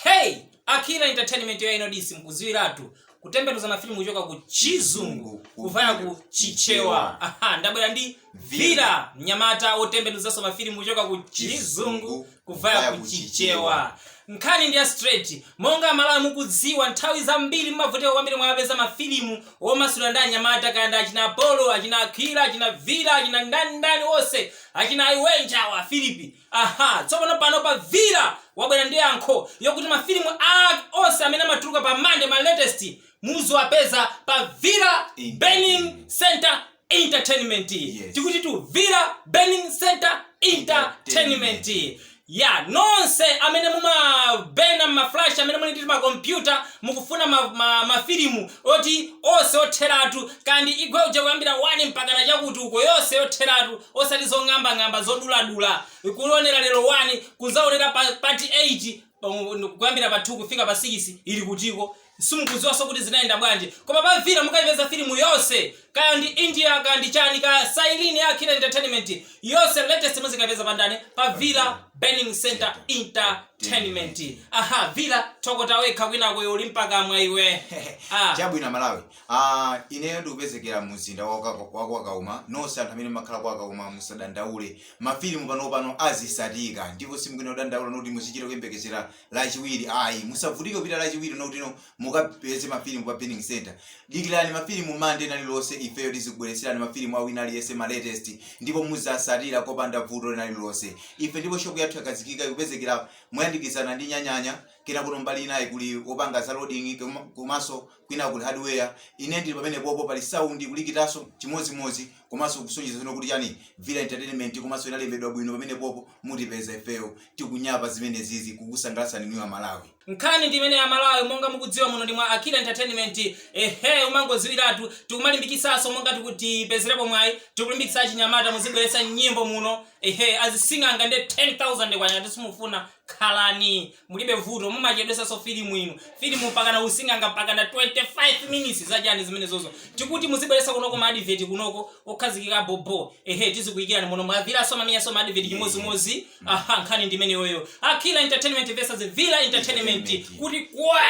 Hey, Akila Entertainment ya inodisi mkuziwiratu kutembenuza mafilimu kuchoka ku chizungu kuvaya ku chichewa. Ndabwera ndi Vira Mnyamata otembenuza so mafilimu kuchoka ku chizungu kuvaya ku chichewa. Nkhani ndi straight monga Malawi mukudziwa nthawi zambiri mmavuteka kwambiri mwapeza mafilimu omasula ndi anyamata kanda achina Polo, achina Akila, achina Vira, achina ndani wose, achina Iwenja wa Filipi. Tsopano pano pa Vira wabwera ndi yankho yokuti mafilimu onse amene amatuluka pa Monday ma latest muziwapeza pa Vira Burning Center Entertainment. Tikuti tu Vira Burning Center Entertainment. Ya nonse amene mumabena maflash amene muli ndi makompyuta mukufuna mafilimu oti onse otheratu kandi igweuje kuyambira 1 mpaka na chakuti uko yonse otheratu osati zong'amba zoduladula kulonera lero 1 kuzaonera pati 8 kuyambira pa 2 kufika pa 6 ili kutiko simukuziwa so kuti zinaenda bwanji koma pa Vira mukayipeza filimu yonse kaya ndi India kaya ndi chani ka Sailini ya Akila Entertainment yonse latest muzikapeza pandani pa Vira Burning Center Entertainment. Vira tokota wekha kwina kwe ulimpaka mwa iwe. Chabu ina Malawi. Ineyo ndikupezekera muzinda wako Kauma nonse anthu amene makhala kwa Kauma musadandaule mafilimu pano azisatika ndipo simukene odandaula noti muzichita kuyembekezera lachiwiri musavutike kupita lachiwiri noti mukapeze mafilimu pa Burning Center. Dikirani mafilimu Monday nalilonse ifeyo tizikubweretserani mafilimu awina aliyese ma latest ndipo muzasatira kopanda vuto nalilonse. Ife ndipo shop yathu yakazikika ikupezekera moyandikizana ndi nyanyanya kena kuno mbali naye kuli opanga za loading komaso kwina kuli hardware ine ndi pamene popo pali sound kulikitaso chimodzimodzi komaso kusonyeza zino kuti yani Vira Entertainment komaso inalembedwa bwino pamene popo mutipeza ifeyo tikunyapa zimene zizi kukusangalatsa ninu ya Malawi. Nkhani ndi imene ya Malawi monga mukudziwa muno ndi mwa Akila Entertainment. Umangoziwiratu tikumalimbikitsaso monga tikutipezerepo mwayi tikulimbikitsa chinyamata muzibweretsa nyimbo muno azising'anga ndi 10,000 kwanya tisimufuna khalani mulibe vuto mumachedwesa so filimu ino filimu mpaka na using'anga mpaka na 25 minutes zachani zimene zozo tikuti muzibweretsa kunoko ma advert kunoko okhazikika bobo tizikuyikirani muno mwa Vira so mamiya so ma advert chimodzimodzi. Nkhani ndi imene yoyo Akila Entertainment versus Vira Entertainment kuti kwe